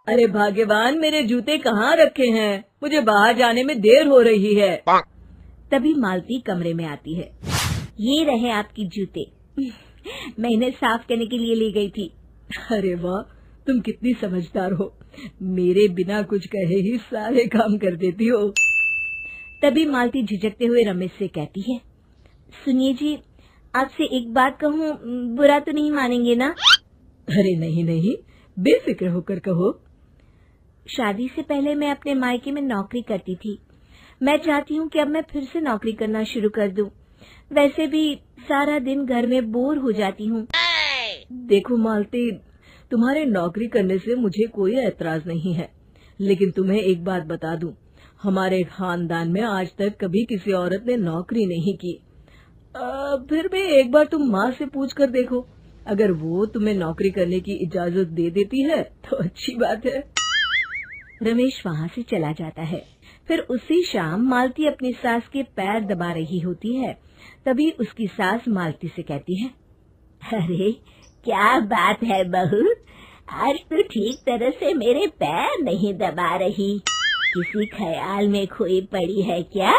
अरे भाग्यवान, मेरे जूते कहाँ रखे हैं? मुझे बाहर जाने में देर हो रही है। तभी मालती कमरे में आती है। ये रहे आपकी जूते। मैं इन्हें साफ करने के लिए ले गई थी। अरे वाह, तुम कितनी समझदार हो। मेरे बिना कुछ कहे ही सारे काम कर देती हो। तभी मालती झिझकते हुए रमेश से कहती है, सुनिए जी, आपसे एक बात कहूँ, बुरा तो नहीं मानेंगे ना? अरे नहीं नहीं, बेफिक्र होकर कहो। शादी से पहले मैं अपने मायके में नौकरी करती थी। मैं चाहती हूँ कि अब मैं फिर से नौकरी करना शुरू कर दूं। वैसे भी सारा दिन घर में बोर हो जाती हूँ। देखो मालती, तुम्हारे नौकरी करने से मुझे कोई ऐतराज नहीं है, लेकिन तुम्हें एक बात बता दूं, हमारे खानदान में आज तक कभी किसी औरत ने नौकरी नहीं की। फिर भी एक बार तुम माँ से पूछ कर देखो, अगर वो तुम्हें नौकरी करने की इजाजत दे देती है तो अच्छी बात है। रमेश वहाँ से चला जाता है। फिर उसी शाम मालती अपनी सास के पैर दबा रही होती है। तभी उसकी सास मालती से कहती है, अरे क्या बात है बहू, आज तो ठीक तरह से मेरे पैर नहीं दबा रही। किसी ख्याल में खोई पड़ी है क्या?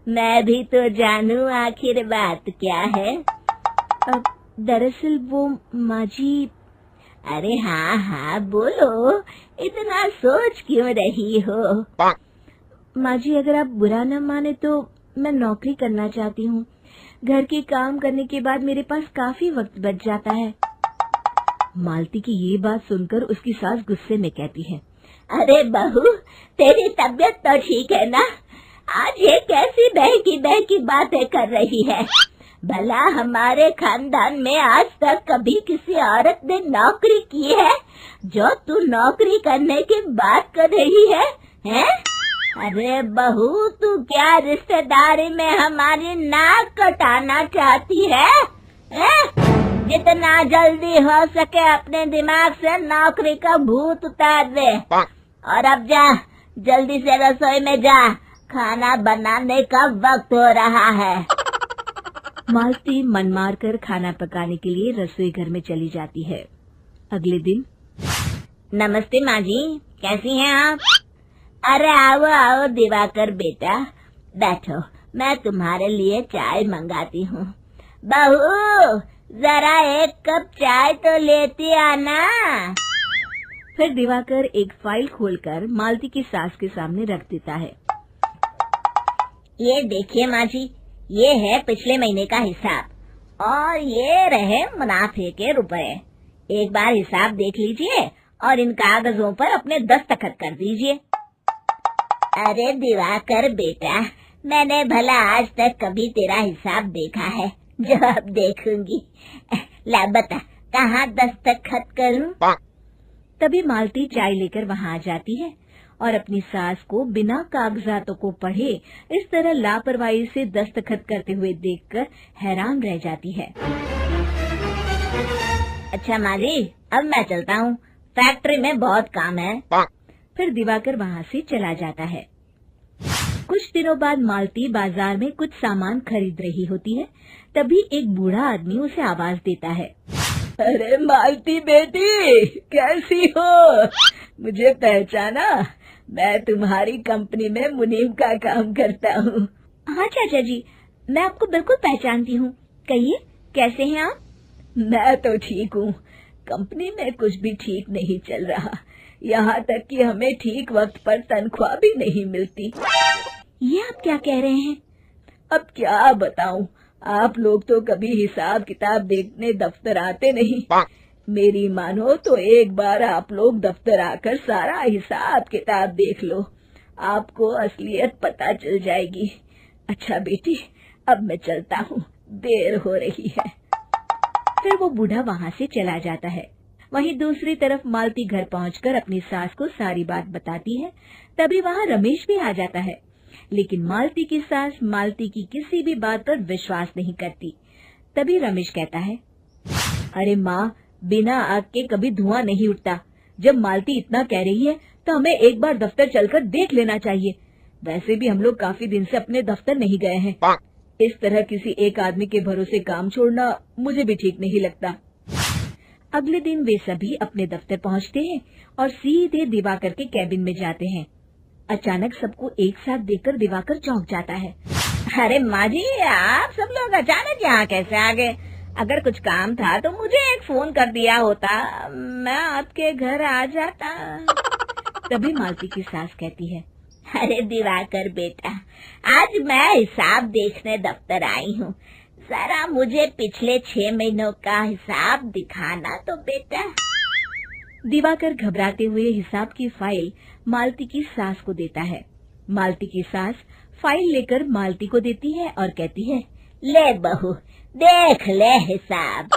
मैं भी तो जानूं आखिर बात क्या है। अब दरअसल वो माँ जी। अरे हाँ हाँ बोलो, इतना सोच क्यों रही हो? माँ जी, अगर आप बुरा न माने तो मैं नौकरी करना चाहती हूँ। घर के काम करने के बाद मेरे पास काफी वक्त बच जाता है। मालती की ये बात सुनकर उसकी सास गुस्से में कहती है, अरे बहू, तेरी तबीयत तो ठीक है ना? आज ये कैसी बहकी बातें कर रही है? भला हमारे खानदान में आज तक कभी किसी औरत ने नौकरी की है जो तू नौकरी करने की बात कर रही है, हैं? अरे बहू, तू क्या रिश्तेदारी में हमारी नाक कटाना चाहती है? जितना जल्दी हो सके अपने दिमाग से नौकरी का भूत उतार दे, और अब जा, जल्दी से रसोई में जा, खाना बनाने का वक्त हो रहा है। मालती मन मार कर खाना पकाने के लिए रसोई घर में चली जाती है। अगले दिन, नमस्ते माँ जी, कैसी हैं आप? अरे आओ आओ दिवाकर बेटा, बैठो, मैं तुम्हारे लिए चाय मंगाती हूँ। बहू, जरा एक कप चाय तो लेती आना। फिर दिवाकर एक फाइल खोलकर मालती की सास के सामने रख देता है। ये देखिए माँ जी, ये है पिछले महीने का हिसाब और ये रहे मुनाफे के रुपए। एक बार हिसाब देख लीजिए और इन कागजों पर अपने दस्तखत कर दीजिए। अरे दिवाकर बेटा, मैंने भला आज तक कभी तेरा हिसाब देखा है जो अब देखूंगी? ला बता, कहाँ दस्तखत करूं? तभी मालती चाय लेकर वहाँ आ जाती है और अपनी सास को बिना कागजातों को पढ़े इस तरह लापरवाही से दस्तखत करते हुए देखकर हैरान रह जाती है। अच्छा माली, अब मैं चलता हूँ, फैक्ट्री में बहुत काम है। फिर दिवाकर वहाँ से चला जाता है। कुछ दिनों बाद मालती बाजार में कुछ सामान खरीद रही होती है। तभी एक बूढ़ा आदमी उसे आवाज देता है, अरे मालती बेटी, कैसी हो? मुझे पहचाना? मैं तुम्हारी कंपनी में मुनीम का काम करता हूँ। हाँ चाचा जी, मैं आपको बिल्कुल पहचानती हूँ। कहिए, कैसे हैं आप? मैं तो ठीक हूँ। कंपनी में कुछ भी ठीक नहीं चल रहा, यहाँ तक कि हमें ठीक वक्त पर तनख्वाह भी नहीं मिलती। ये आप क्या कह रहे हैं? अब क्या बताऊँ, आप लोग तो कभी हिसाब किताब देखने दफ्तर आते नहीं। मेरी मानो तो एक बार आप लोग दफ्तर आकर सारा हिसाब किताब देख लो, आपको असलियत पता चल जाएगी। अच्छा बेटी, अब मैं चलता हूँ, देर हो रही है। फिर वो बूढ़ा वहाँ से चला जाता है। वहीं दूसरी तरफ मालती घर पहुंचकर अपनी सास को सारी बात बताती है। तभी वहाँ रमेश भी आ जाता है, लेकिन मालती की सास मालती की किसी भी बात पर विश्वास नहीं करती। तभी रमेश कहता है, अरे माँ, बिना आग के कभी धुआं नहीं उठता। जब मालती इतना कह रही है तो हमें एक बार दफ्तर चलकर देख लेना चाहिए। वैसे भी हम लोग काफी दिन से अपने दफ्तर नहीं गए हैं। इस तरह किसी एक आदमी के भरोसे काम छोड़ना मुझे भी ठीक नहीं लगता। अगले दिन वे सभी अपने दफ्तर पहुंचते हैं और सीधे दिवाकर के कैबिन में जाते हैं। अचानक सबको एक साथ देखकर दिवाकर चौंक जाता है। अरे माँ जी, आप सब लोग अचानक यहाँ कैसे आ गए? अगर कुछ काम था तो मुझे एक फोन कर दिया होता, मैं आपके घर आ जाता। तभी मालती की सास कहती है, अरे दिवाकर बेटा, आज मैं हिसाब देखने दफ्तर आई हूँ, जरा मुझे पिछले 6 महीनों का हिसाब दिखाना तो बेटा। दिवाकर घबराते हुए हिसाब की फाइल मालती की सास को देता है। मालती की सास फाइल लेकर मालती को देती है और कहती है, ले बहू, देख ले हिसाब।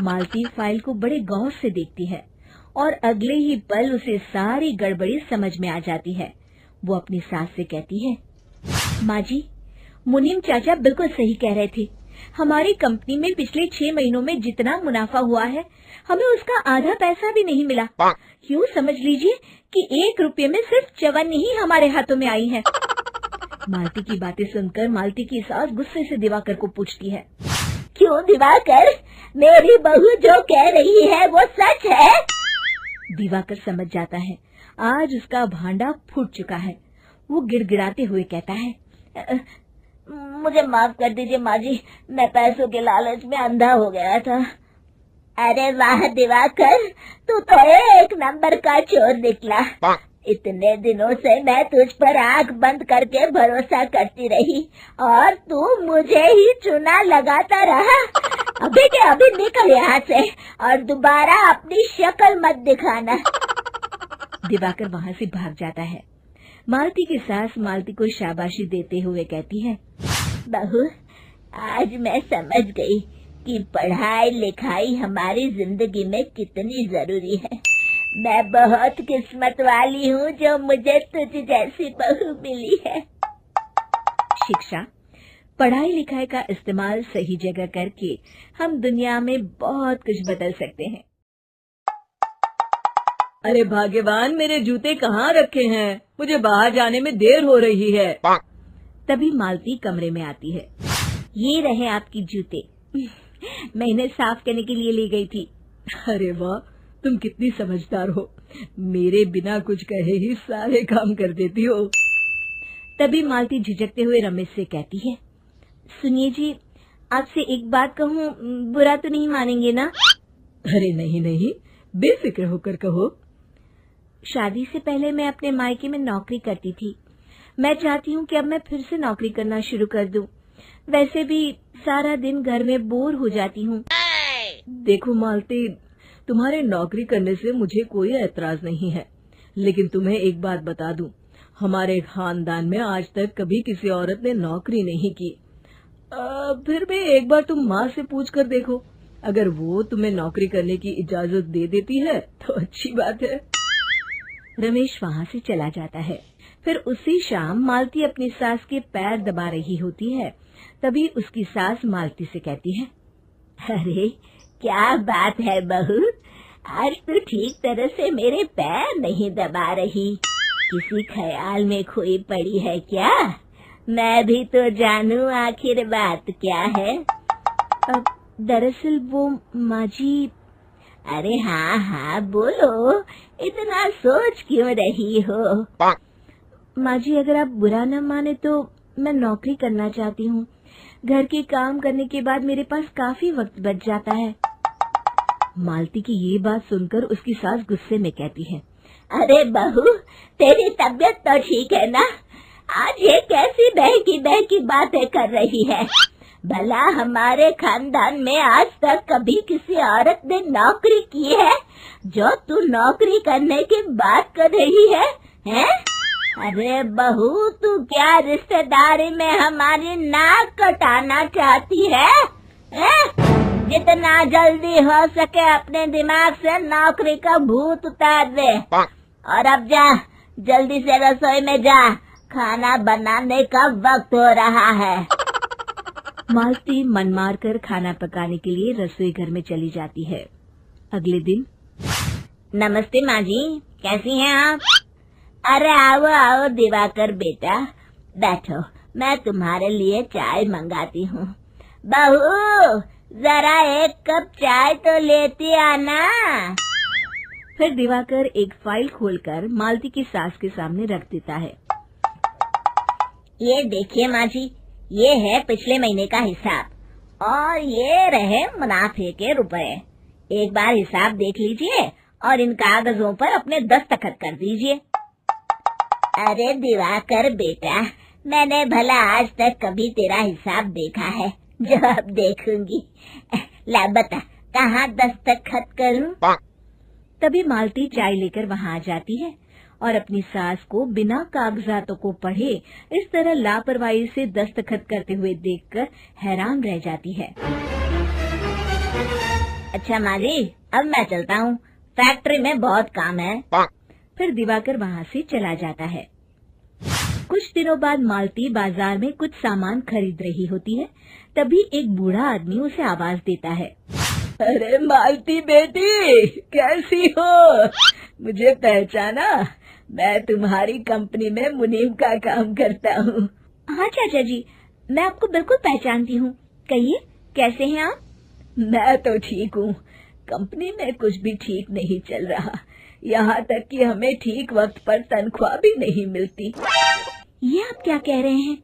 मालती फाइल को बड़े गौर से देखती है और अगले ही पल उसे सारी गड़बड़ी समझ में आ जाती है। वो अपनी सास से कहती है, माँ जी, मुनीम चाचा बिल्कुल सही कह रहे थे। हमारी कंपनी में पिछले 6 महीनों में जितना मुनाफा हुआ है, हमें उसका आधा पैसा भी नहीं मिला। यूँ समझ लीजिए कि 1 रुपये में सिर्फ चवन्नी ही हमारे हाथों में आई है। मालती की बातें सुनकर मालती की सास गुस्से से दिवाकर को पूछती है, क्यों दिवाकर, मेरी बहू जो कह रही है वो सच है? दिवाकर समझ जाता है आज उसका भांडा फूट चुका है। वो गिड़गिड़ाते हुए कहता है, मुझे माफ कर दीजिए माँ जी, मैं पैसों के लालच में अंधा हो गया था। अरे वाह दिवाकर, तू तो एक नंबर का चोर निकला। इतने दिनों से मैं तुझ पर आंख बंद करके भरोसा करती रही और तू मुझे ही चुना लगाता रहा। अभी के अभी निकल यहाँ से और दोबारा अपनी शक्ल मत दिखाना। दिवाकर वहाँ से भाग जाता है। मालती की सास मालती को शाबाशी देते हुए कहती है, बहू, आज मैं समझ गई कि पढ़ाई लिखाई हमारी जिंदगी में कितनी जरूरी है। मैं बहुत किस्मत वाली हूँ जो मुझे तुझ जैसी बहू मिली है। शिक्षा, पढ़ाई लिखाई का इस्तेमाल सही जगह करके हम दुनिया में बहुत कुछ बदल सकते हैं। अरे भाग्यवान, मेरे जूते कहाँ रखे हैं? मुझे बाहर जाने में देर हो रही है। तभी मालती कमरे में आती है। ये रहे आपकी जूते, मैं इन्हें साफ करने के लिए ले गई थी। अरे वाह, तुम कितनी समझदार हो, मेरे बिना कुछ कहे ही सारे काम कर देती हो। तभी मालती झिझकते हुए रमेश से कहती है, सुनिए जी, आपसे एक बात कहूँ, बुरा तो नहीं मानेंगे ना? अरे नहीं नहीं, बेफिक्र होकर कहो। शादी से पहले मैं अपने मायके में नौकरी करती थी। मैं चाहती हूँ कि अब मैं फिर से नौकरी करना शुरू कर दूं। वैसे भी सारा दिन घर में बोर हो जाती हूँ। देखो मालती, तुम्हारे नौकरी करने से मुझे कोई एतराज नहीं है, लेकिन तुम्हें एक बात बता दूं, हमारे खानदान में आज तक कभी किसी औरत ने नौकरी नहीं की। फिर भी एक बार तुम माँ से पूछ कर देखो, अगर वो तुम्हें नौकरी करने की इजाजत दे देती है तो अच्छी बात है। रमेश वहाँ से चला जाता है। फिर उसी शाम मालती अपनी सास के पैर दबा रही होती है। तभी उसकी सास मालती से कहती है, अरे क्या बात है बहू, आज तो ठीक तरह से मेरे पैर नहीं दबा रही। किसी ख्याल में खोई पड़ी है क्या? मैं भी तो जानूं आखिर बात क्या है। दरअसल वो माँ जी। अरे हाँ हाँ बोलो, इतना सोच क्यों रही हो? माँ जी, अगर आप बुरा न माने तो मैं नौकरी करना चाहती हूँ। घर के काम करने के बाद मेरे पास काफी वक्त बच जाता है। मालती की ये बात सुनकर उसकी सास गुस्से में कहती है, अरे बहू, तेरी तबीयत तो ठीक है ना? आज ये कैसी बहकी बातें कर रही है? भला हमारे खानदान में आज तक कभी किसी औरत ने नौकरी की है जो तू नौकरी करने की बात कर रही है? हैं? अरे बहू, तू क्या रिश्तेदारी में हमारी नाक कटाना चाहती है? जितना जल्दी हो सके अपने दिमाग से नौकरी का भूत उतार दे और अब जा, जल्दी से रसोई में जा, खाना बनाने का वक्त हो रहा है। मालती मन मार कर खाना पकाने के लिए रसोई घर में चली जाती है। अगले दिन, नमस्ते माँ जी, कैसी हैं आप? अरे आओ आओ दिवाकर बेटा, बैठो, मैं तुम्हारे लिए चाय मंगाती हूँ। बहू, जरा एक कप चाय तो लेती आना। फिर दिवाकर एक फाइल खोलकर मालती की सास के सामने रख देता है। ये देखिए माँ जी, ये है पिछले महीने का हिसाब और ये रहे मुनाफे के रुपए। एक बार हिसाब देख लीजिए और इन कागजों पर अपने दस्तखत कर दीजिए। अरे दिवाकर बेटा, मैंने भला आज तक कभी तेरा हिसाब देखा है जो अब देखूंगी। ला बता, कहाँ दस्तखत करूं? तभी मालती चाय लेकर वहाँ आ जाती है और अपनी सास को बिना कागजातों को पढ़े इस तरह लापरवाही से दस्तखत करते हुए देखकर हैरान रह जाती है। अच्छा माँ जी, अब मैं चलता हूँ, फैक्ट्री में बहुत काम है। फिर दिवाकर वहाँ से चला जाता है। कुछ दिनों बाद मालती बाजार में कुछ सामान खरीद रही होती है। तभी एक बूढ़ा आदमी उसे आवाज देता है। अरे मालती बेटी, कैसी हो? मुझे पहचाना? मैं तुम्हारी कंपनी में मुनीम का काम करता हूँ। हाँ चाचा जी, मैं आपको बिल्कुल पहचानती हूँ। कहिए, कैसे हैं आप? मैं तो ठीक हूँ। कंपनी में कुछ भी ठीक नहीं चल रहा, यहाँ तक कि हमें ठीक वक्त पर तनख्वाह भी नहीं मिलती। ये आप क्या कह रहे हैं?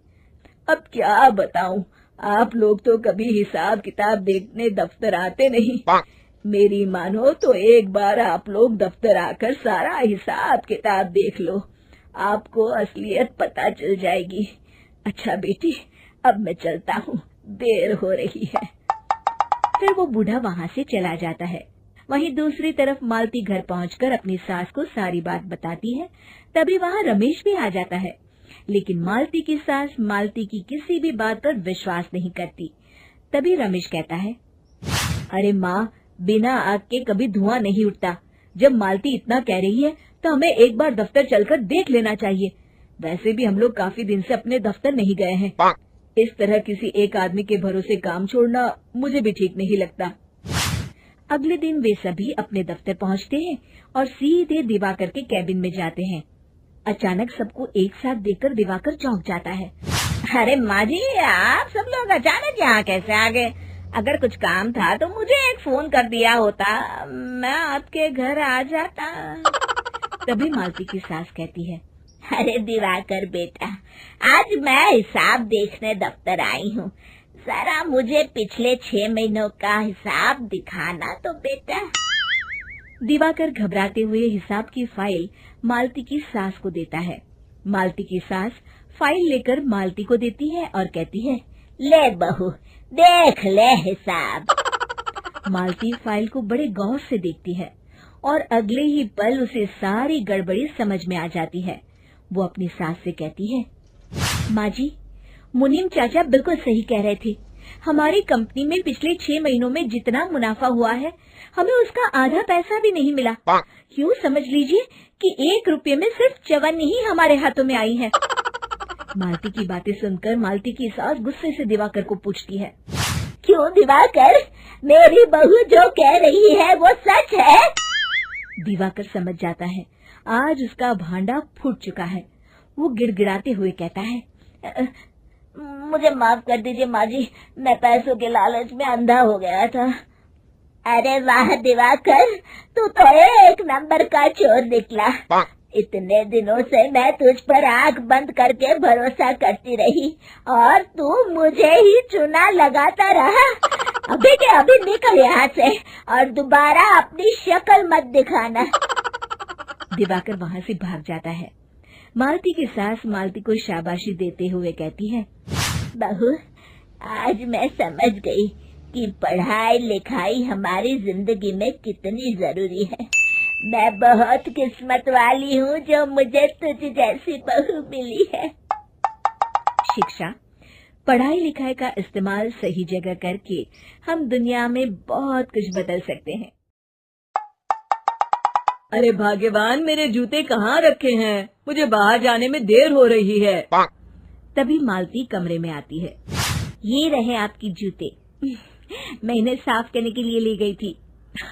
अब क्या बताऊँ, आप लोग तो कभी हिसाब किताब देखने दफ्तर आते नहीं। मेरी मानो तो एक बार आप लोग दफ्तर आकर सारा हिसाब किताब देख लो, आपको असलियत पता चल जाएगी। अच्छा बेटी, अब मैं चलता हूँ, देर हो रही है। फिर वो बूढ़ा वहाँ से चला जाता है। वहीं दूसरी तरफ मालती घर पहुंचकर अपनी सास को सारी बात बताती है। तभी वहाँ रमेश भी आ जाता है, लेकिन मालती की सास मालती की किसी भी बात पर विश्वास नहीं करती। तभी रमेश कहता है, अरे माँ, बिना आग के कभी धुआं नहीं उठता। जब मालती इतना कह रही है तो हमें एक बार दफ्तर चलकर देख लेना चाहिए। वैसे भी हम लोग काफी दिन से अपने दफ्तर नहीं गए हैं। इस तरह किसी एक आदमी के भरोसे काम छोड़ना मुझे भी ठीक नहीं लगता। अगले दिन वे सभी अपने दफ्तर पहुंचते हैं और सीधे दिवाकर के कैबिन में जाते हैं। अचानक सबको एक साथ देखकर दिवाकर चौंक जाता है। अरे माँ जी, आप सब लोग अचानक यहाँ कैसे आ गए? अगर कुछ काम था तो मुझे एक फोन कर दिया होता, मैं आपके घर आ जाता। तभी मालती की सास कहती है, अरे दिवाकर बेटा, आज मैं हिसाब देखने दफ्तर आई हूँ, जरा मुझे पिछले 6 महीनों का हिसाब दिखाना तो बेटा। दिवाकर घबराते हुए हिसाब की फाइल मालती की सास को देता है। मालती की सास फाइल लेकर मालती को देती है और कहती है, ले बहू, देख ले हिसाब। मालती फाइल को बड़े गौर से देखती है और अगले ही पल उसे सारी गड़बड़ी समझ में आ जाती है। वो अपनी सास से कहती है, माँ जी, मुनीम चाचा बिल्कुल सही कह रहे थे। हमारी कंपनी में पिछले 6 महीनों में जितना मुनाफा हुआ है, हमें उसका आधा पैसा भी नहीं मिला। यूँ समझ लीजिए कि 1 रुपये में सिर्फ चवन्नी ही हमारे हाथों में आई है। मालती की बातें सुनकर मालती की सास गुस्से से दिवाकर को पूछती है, क्यों दिवाकर, मेरी बहू जो कह रही है वो सच है? दिवाकर समझ जाता है आज उसका भांडा फूट चुका है। वो गिड़गिड़ाते हुए कहता है, मुझे माफ कर दीजिए माँ जी, मैं पैसों के लालच में अंधा हो गया था। अरे वाह दिवाकर, तू तो एक नंबर का चोर निकला। इतने दिनों से मैं तुझ पर आंख बंद करके भरोसा करती रही और तू मुझे ही चुना लगाता रहा। अभी के अभी निकल यहाँ से और दोबारा अपनी शक्ल मत दिखाना। दिवाकर वहाँ से भाग जाता है। मालती की सास मालती को शाबाशी देते हुए कहती है, बहू, आज मैं समझ गई कि पढ़ाई लिखाई हमारी जिंदगी में कितनी जरूरी है। मैं बहुत किस्मत वाली हूँ जो मुझे तुझ जैसी बहू मिली है। शिक्षा, पढ़ाई लिखाई का इस्तेमाल सही जगह करके हम दुनिया में बहुत कुछ बदल सकते हैं। अरे भाग्यवान, मेरे जूते कहाँ रखे हैं? मुझे बाहर जाने में देर हो रही है। तभी मालती कमरे में आती है। ये रहे आपकी जूते, मैं इन्हें साफ करने के लिए ले गई थी।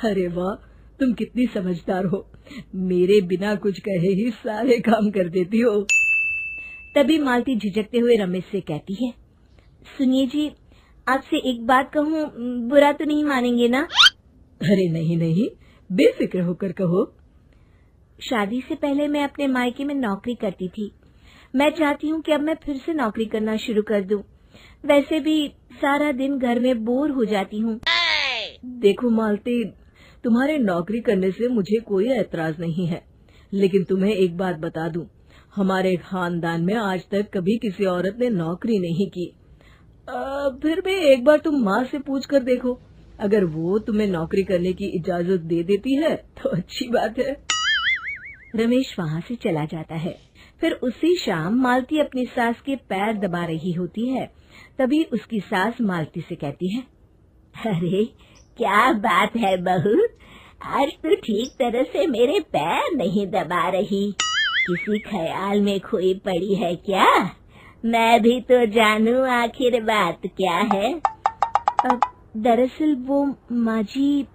अरे वाह, तुम कितनी समझदार हो, मेरे बिना कुछ कहे ही सारे काम कर देती हो। तभी मालती झिझकते हुए रमेश से कहती है, सुनिए जी, आपसे एक बात कहूँ, बुरा तो नहीं मानेंगे ना? अरे नहीं नहीं, बेफिक्र होकर कहो। शादी से पहले मैं अपने मायके में नौकरी करती थी। मैं चाहती हूँ कि अब मैं फिर से नौकरी करना शुरू कर दूं। वैसे भी सारा दिन घर में बोर हो जाती हूँ। देखो मालती, तुम्हारे नौकरी करने से मुझे कोई ऐतराज नहीं है, लेकिन तुम्हें एक बात बता दूं, हमारे खानदान में आज तक कभी किसी औरत ने नौकरी नहीं की। फिर भी एक बार तुम माँ से पूछ कर देखो, अगर वो तुम्हें नौकरी करने की इजाजत दे देती है तो अच्छी बात है। रमेश वहाँ से चला जाता है। फिर उसी शाम मालती अपनी सास के पैर दबा रही होती है। तभी उसकी सास मालती से कहती है, अरे क्या बात है बहू, आज तो ठीक तरह से मेरे पैर नहीं दबा रही। किसी ख्याल में खोई पड़ी है क्या? मैं भी तो जानूं आखिर बात क्या है। अब दरअसल वो माँ जी।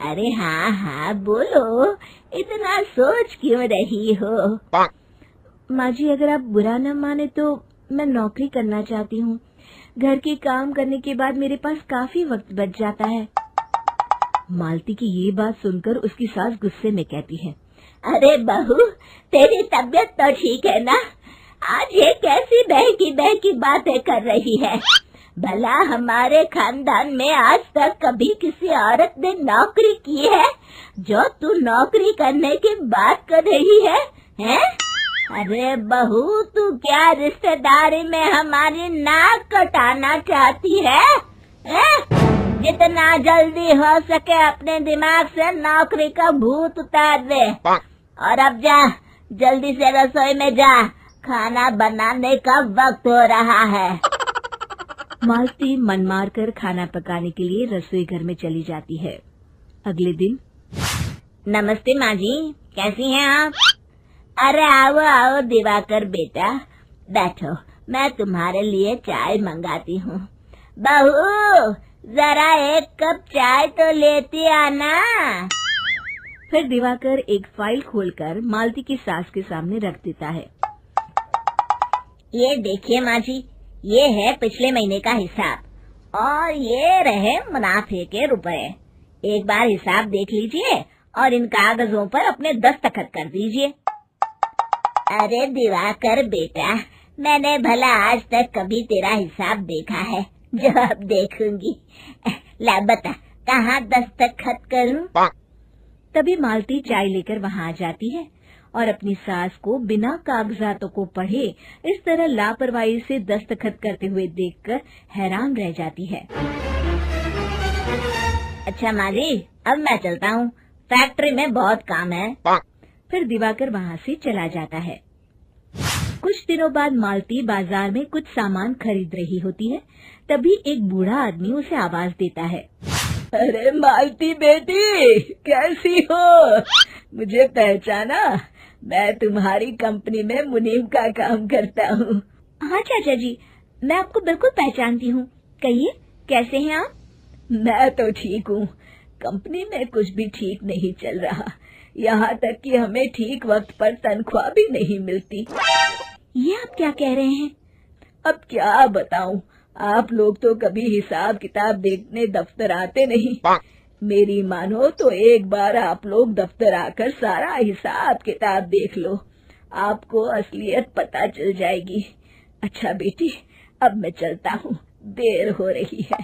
अरे हाँ हाँ बोलो, इतना सोच क्यों रही हो? माँ जी, अगर आप बुरा न माने तो मैं नौकरी करना चाहती हूँ। घर के काम करने के बाद मेरे पास काफी वक्त बच जाता है। मालती की ये बात सुनकर उसकी सास गुस्से में कहती है, अरे बहू, तेरी तबीयत तो ठीक है ना? आज ये कैसी बहकी बातें कर रही है? भला हमारे खानदान में आज तक कभी किसी औरत ने नौकरी की है जो तू नौकरी करने की बात कर रही है, हैं? अरे बहू, तू क्या रिश्तेदारी में हमारी नाक कटाना चाहती है? जितना जल्दी हो सके अपने दिमाग से नौकरी का भूत उतार दे, और अब जा, जल्दी से रसोई में जा, खाना बनाने का वक्त हो रहा है। मालती मन मार कर खाना पकाने के लिए रसोई घर में चली जाती है। अगले दिन। नमस्ते माँ जी, कैसी हैं आप? अरे आओ आओ दिवाकर बेटा, बैठो, मैं तुम्हारे लिए चाय मंगाती हूँ। बहू, जरा एक कप चाय तो लेती आना। फिर दिवाकर एक फाइल खोलकर मालती की सास के सामने रख देता है। ये देखिए माँ जी, ये है पिछले महीने का हिसाब और ये रहे मुनाफे के रुपए। एक बार हिसाब देख लीजिए और इन कागजों पर अपने दस्तखत कर दीजिए। अरे दिवाकर बेटा, मैंने भला आज तक कभी तेरा हिसाब देखा है जो अब देखूंगी? ला बता, कहाँ दस्तखत करूं? तभी मालती चाय लेकर वहाँ आ जाती है और अपनी सास को बिना कागजातों को पढ़े इस तरह लापरवाही से दस्तखत करते हुए देखकर हैरान रह जाती है। अच्छा माँ जी, अब मैं चलता हूँ, फैक्ट्री में बहुत काम है। फिर दिवाकर वहाँ से चला जाता है। कुछ दिनों बाद मालती बाजार में कुछ सामान खरीद रही होती है। तभी एक बूढ़ा आदमी उसे आवाज देता है, अरे मालती बेटी, कैसी हो? मुझे पहचाना? मैं तुम्हारी कंपनी में मुनीम का काम करता हूँ। हाँ चाचा जी, मैं आपको बिल्कुल पहचानती हूँ। कहिए, कैसे हैं आप? मैं तो ठीक हूँ। कंपनी में कुछ भी ठीक नहीं चल रहा, यहाँ तक कि हमें ठीक वक्त पर तनख्वाह भी नहीं मिलती। ये आप क्या कह रहे हैं? अब क्या बताऊँ, आप लोग तो कभी हिसाब किताब देखने दफ्तर आते नहीं। मेरी मानो तो एक बार आप लोग दफ्तर आकर सारा हिसाब किताब देख लो, आपको असलियत पता चल जाएगी। अच्छा बेटी, अब मैं चलता हूँ, देर हो रही है।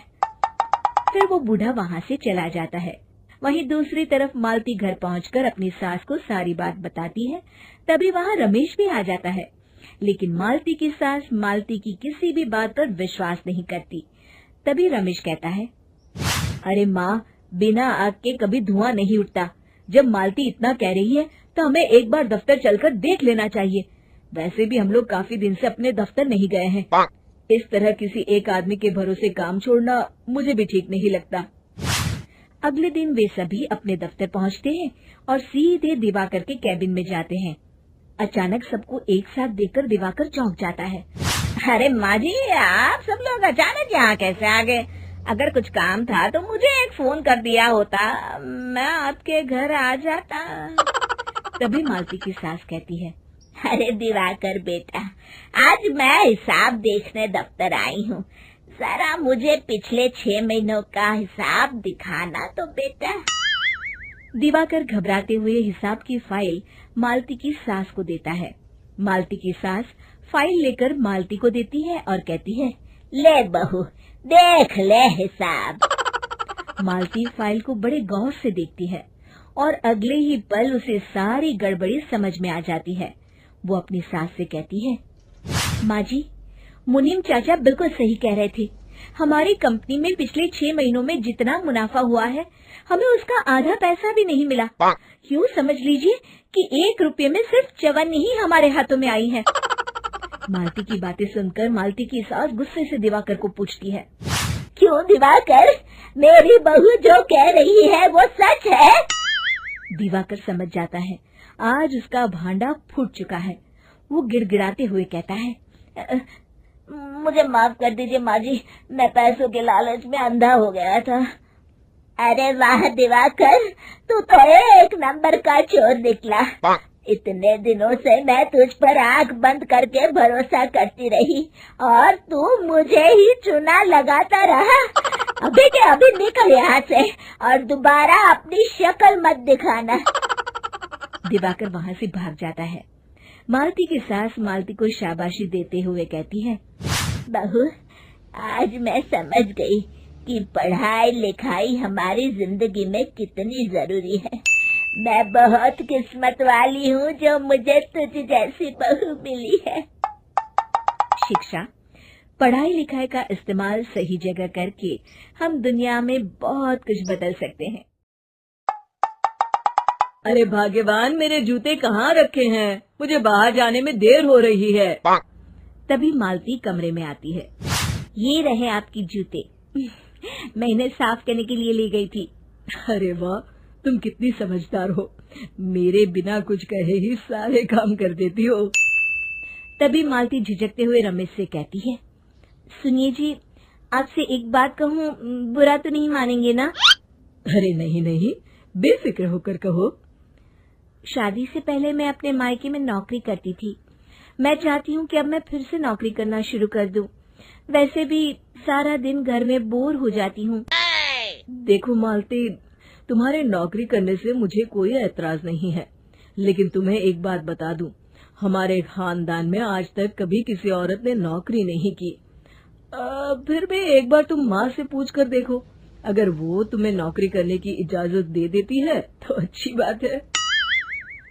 फिर वो बूढ़ा वहाँ से चला जाता है। वहीं दूसरी तरफ मालती घर पहुंचकर अपनी सास को सारी बात बताती है। तभी वहाँ रमेश भी आ जाता है, लेकिन मालती की सास मालती की किसी भी बात पर विश्वास नहीं करती। तभी रमेश कहता है, अरे माँ, बिना आग के कभी धुआं नहीं उठता। जब मालती इतना कह रही है तो हमें एक बार दफ्तर चलकर देख लेना चाहिए। वैसे भी हम लोग काफी दिन से अपने दफ्तर नहीं गए हैं। इस तरह किसी एक आदमी के भरोसे काम छोड़ना मुझे भी ठीक नहीं लगता। अगले दिन वे सभी अपने दफ्तर पहुंचते हैं और सीधे दिवाकर के कैबिन में जाते हैं। अचानक सबको एक साथ देखकर दिवाकर चौंक जाता है। अरे माँ जी, आप सब लोग अचानक यहाँ कैसे आ गए? अगर कुछ काम था तो मुझे एक फोन कर दिया होता, मैं आपके घर आ जाता। तभी मालती की सास कहती है, अरे दिवाकर बेटा, आज मैं हिसाब देखने दफ्तर आई हूँ। जरा मुझे पिछले 6 महीनों का हिसाब दिखाना तो बेटा। दिवाकर घबराते हुए हिसाब की फाइल मालती की सास को देता है। मालती की सास फाइल लेकर मालती को देती है और कहती है, ले बहू, देख ले हिसाब। मालती फाइल को बड़े गौर से देखती है और अगले ही पल उसे सारी गड़बड़ी समझ में आ जाती है। वो अपनी सास से कहती है, माँ जी, मुनीम चाचा बिल्कुल सही कह रहे थे। हमारी कंपनी में पिछले 6 महीनों में जितना मुनाफा हुआ है, हमें उसका आधा पैसा भी नहीं मिला। यूँ समझ लीजिए कि 1 रुपये में सिर्फ चवन्नी ही हमारे हाथों में आई है। मालती की बातें सुनकर मालती की सास गुस्से से दिवाकर को पूछती है, क्यों दिवाकर, मेरी बहू जो कह रही है वो सच है? दिवाकर समझ जाता है आज उसका भांडा फूट चुका है। वो गिड़गिड़ाते हुए कहता है, मुझे माफ कर दीजिए माँ जी, मैं पैसों के लालच में अंधा हो गया था। अरे वाह दिवाकर, तू तो 1 नंबर का चोर निकला। इतने दिनों से मैं तुझ पर आंख बंद करके भरोसा करती रही और तू मुझे ही चुना लगाता रहा। अभी के अभी निकल यहाँ से और दोबारा अपनी शक्ल मत दिखाना। दिवाकर वहाँ से भाग जाता है। मालती की सास मालती को शाबाशी देते हुए कहती है, बहू, आज मैं समझ गई कि पढ़ाई लिखाई हमारी जिंदगी में कितनी जरूरी है। मैं बहुत किस्मत वाली हूँ जो मुझे तुझ जैसी बहू मिली है। शिक्षा, पढ़ाई लिखाई का इस्तेमाल सही जगह करके हम दुनिया में बहुत कुछ बदल सकते हैं। अरे भाग्यवान, मेरे जूते कहाँ रखे हैं? मुझे बाहर जाने में देर हो रही है। तभी मालती कमरे में आती है। ये रहे आपकी जूते, मैं इन्हें साफ करने के लिए ले गई थी। अरे वाह, तुम कितनी समझदार हो, मेरे बिना कुछ कहे ही सारे काम कर देती हो। तभी मालती झिझकते हुए रमेश से कहती है, सुनिए जी, आपसे एक बात कहूँ, बुरा तो नहीं मानेंगे ना? अरे नहीं नहीं, बेफिक्र होकर कहो। शादी से पहले मैं अपने मायके में नौकरी करती थी। मैं चाहती हूँ कि अब मैं फिर से नौकरी करना शुरू कर दूं। वैसे भी सारा दिन घर में बोर हो जाती हूँ। देखो मालती, तुम्हारे नौकरी करने से मुझे कोई एतराज नहीं है, लेकिन तुम्हें एक बात बता दूं, हमारे खानदान में आज तक कभी किसी औरत ने नौकरी नहीं की। फिर भी एक बार तुम माँ से पूछ कर देखो, अगर वो तुम्हें नौकरी करने की इजाजत दे देती है तो अच्छी बात है।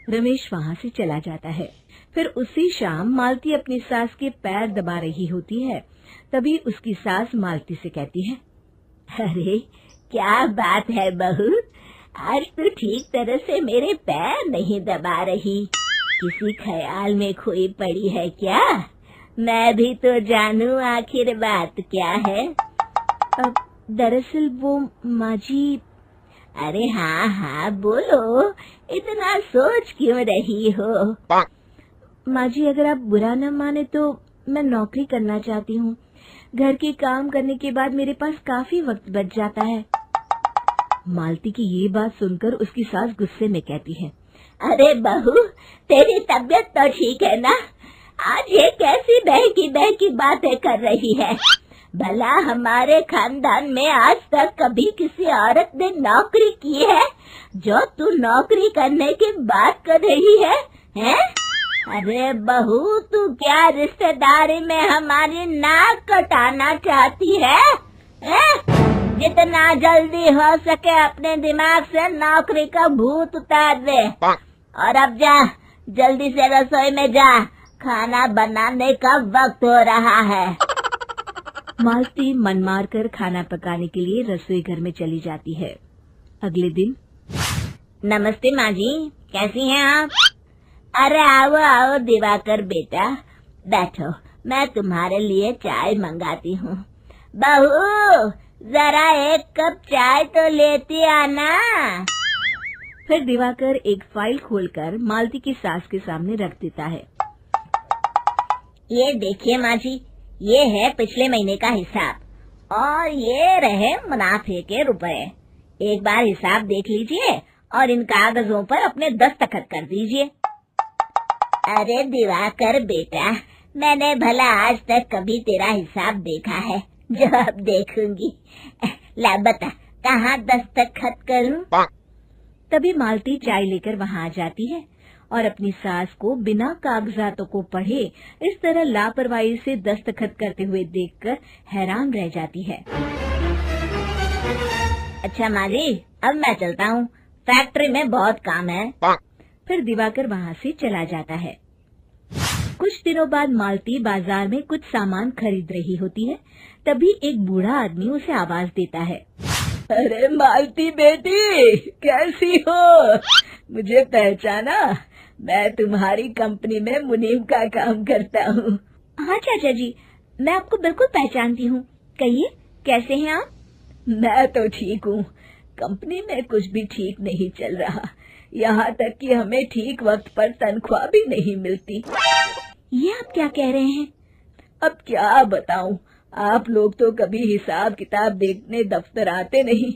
रमेश वहाँ से चला जाता है। फिर उसी शाम मालती अपनी सास के पैर दबा रही होती है। तभी उसकी सास मालती से कहती है, अरे क्या बात है बहू, आज तो ठीक तरह से मेरे पैर नहीं दबा रही। किसी ख्याल में खोई पड़ी है क्या? मैं भी तो जानूं आखिर बात क्या है। दरअसल वो माँ जी। अरे हाँ हाँ बोलो, इतना सोच क्यों रही हो? माँ जी, अगर आप बुरा न माने तो मैं नौकरी करना चाहती हूँ। घर के काम करने के बाद मेरे पास काफी वक्त बच जाता है। मालती की ये बात सुनकर उसकी सास गुस्से में कहती है, अरे बहू, तेरी तबीयत तो ठीक है ना? आज ये कैसी बहकी बातें कर रही है? भला हमारे खानदान में आज तक कभी किसी औरत ने नौकरी की है जो तू नौकरी करने की बात कर रही है, हैं? अरे बहू, तू क्या रिश्तेदारी में हमारी नाक कटाना चाहती है? जितना जल्दी हो सके अपने दिमाग से नौकरी का भूत उतार दे और अब जा, जल्दी से रसोई में जा, खाना बनाने का वक्त हो रहा है। मालती मन मार कर खाना पकाने के लिए रसोई घर में चली जाती है। अगले दिन, नमस्ते माँ जी, कैसी हैं आप? अरे आओ आओ दिवाकर बेटा, बैठो, मैं तुम्हारे लिए चाय मंगाती हूँ। बहू, जरा 1 कप चाय तो लेती आना। फिर दिवाकर एक फाइल खोलकर मालती की सास के सामने रख देता है। ये देखिए माँ जी, ये है पिछले महीने का हिसाब और ये रहे मुनाफे के रुपए। एक बार हिसाब देख लीजिए और इन कागजों पर अपने दस्तखत कर दीजिए। अरे दिवाकर बेटा, मैंने भला आज तक कभी तेरा हिसाब देखा है? जो अब देखूंगी। ला बता, कहाँ दस्तखत करूं? तभी मालती चाय लेकर वहाँ आ जाती है और अपनी सास को बिना कागजातों को पढ़े इस तरह लापरवाही से दस्तखत करते हुए देखकर हैरान रह जाती है। अच्छा माँ जी, अब मैं चलता हूँ, फैक्ट्री में बहुत काम है। फिर दिवाकर वहाँ से चला जाता है। कुछ दिनों बाद मालती बाजार में कुछ सामान खरीद रही होती है। तभी एक बूढ़ा आदमी उसे आवाज देता है। अरे मालती बेटी, कैसी हो? मुझे पहचाना? मैं तुम्हारी कंपनी में मुनीम का काम करता हूँ। हाँ चाचा जी, मैं आपको बिल्कुल पहचानती हूँ। कहिए, कैसे हैं आप? मैं तो ठीक हूँ। कंपनी में कुछ भी ठीक नहीं चल रहा, यहाँ तक कि हमें ठीक वक्त पर तनख्वाह भी नहीं मिलती। ये आप क्या कह रहे हैं? अब क्या बताऊं, आप लोग तो कभी हिसाब किताब देखने दफ्तर आते नहीं।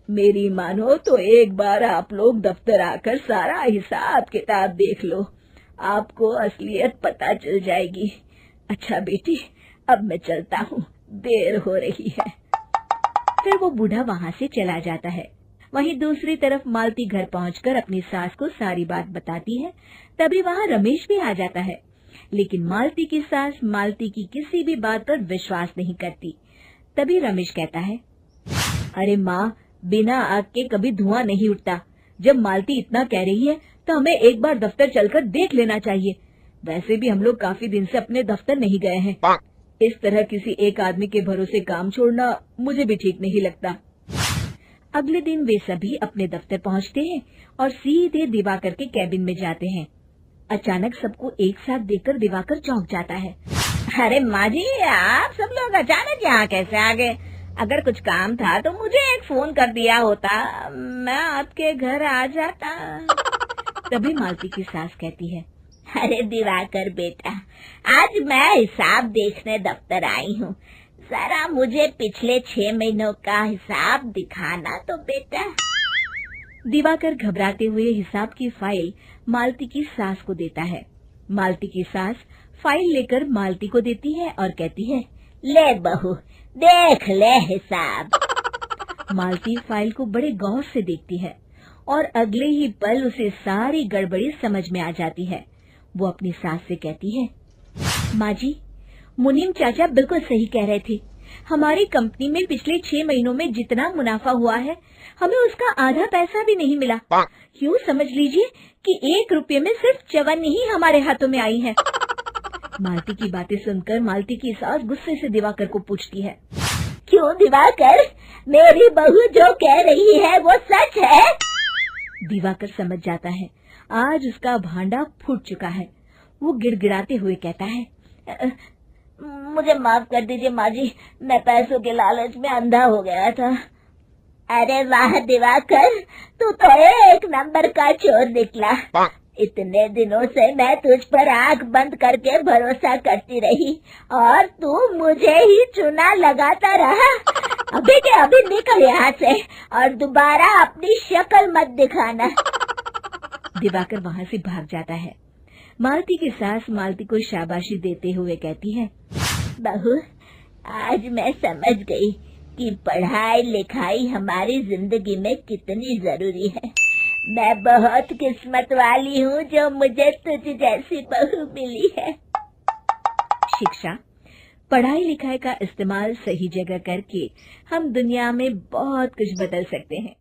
मेरी मानो तो एक बार आप लोग दफ्तर आकर सारा हिसाब किताब देख लो, आपको असलियत पता चल जाएगी। अच्छा बेटी, अब मैं चलता हूँ, देर हो रही है। फिर वो बूढ़ा वहाँ से चला जाता है। वहीं दूसरी तरफ मालती घर पहुंचकर अपनी सास को सारी बात बताती है। तभी वहाँ रमेश भी आ जाता है, लेकिन मालती की सास मालती की किसी भी बात पर विश्वास नहीं करती। तभी रमेश कहता है, अरे माँ, बिना आग के कभी धुआं नहीं उठता। जब मालती इतना कह रही है तो हमें एक बार दफ्तर चलकर देख लेना चाहिए। वैसे भी हम लोग काफी दिन से अपने दफ्तर नहीं गए हैं। इस तरह किसी एक आदमी के भरोसे काम छोड़ना मुझे भी ठीक नहीं लगता। अगले दिन वे सभी अपने दफ्तर पहुंचते हैं और सीधे दिवाकर के कैबिन में जाते हैं। अचानक सबको एक साथ देखकर दिवाकर चौंक जाता है। अरे माँ जी, आप सब लोग अचानक यहाँ कैसे आ गए? अगर कुछ काम था तो मुझे एक फोन कर दिया होता, मैं आपके घर आ जाता। तभी मालती की सास कहती है, अरे दिवाकर बेटा, आज मैं हिसाब देखने दफ्तर आई हूँ, जरा मुझे पिछले 6 महीनों का हिसाब दिखाना तो बेटा। दिवाकर घबराते हुए हिसाब की फाइल मालती की सास को देता है। मालती की सास फाइल लेकर मालती को देती है और कहती है, ले बहू, देख ले हिसाब। मालती फाइल को बड़े गौर से देखती है और अगले ही पल उसे सारी गड़बड़ी समझ में आ जाती है। वो अपनी सास से कहती है, माँ जी, मुनीम चाचा बिल्कुल सही कह रहे थे। हमारी कंपनी में पिछले 6 महीनों में जितना मुनाफा हुआ है, हमें उसका आधा पैसा भी नहीं मिला। यूँ समझ लीजिए कि 1 रुपये में सिर्फ चवन्नी ही हमारे हाथों में आई है। मालती की बातें सुनकर मालती की सास गुस्से से दिवाकर को पूछती है, क्यों दिवाकर, मेरी बहू जो कह रही है वो सच है? दिवाकर समझ जाता है आज उसका भांडा फूट चुका है। वो गिड़गिड़ाते हुए कहता है, मुझे माफ कर दीजिए माँ जी, मैं पैसों के लालच में अंधा हो गया था। अरे वाह दिवाकर, तू तो 1 नंबर का चोर निकला। इतने दिनों से मैं तुझ पर आंख बंद करके भरोसा करती रही और तू मुझे ही चुना लगाता रहा। अभी के अभी निकल यहाँ से और दोबारा अपनी शक्ल मत दिखाना। दिवाकर वहाँ से भाग जाता है। मालती की सास मालती को शाबाशी देते हुए कहती है, बहू, आज मैं समझ गई कि पढ़ाई लिखाई हमारी जिंदगी में कितनी जरूरी है। मैं बहुत किस्मत वाली हूँ जो मुझे तुझ जैसी बहू मिली है। शिक्षा, पढ़ाई लिखाई का इस्तेमाल सही जगह करके हम दुनिया में बहुत कुछ बदल सकते हैं।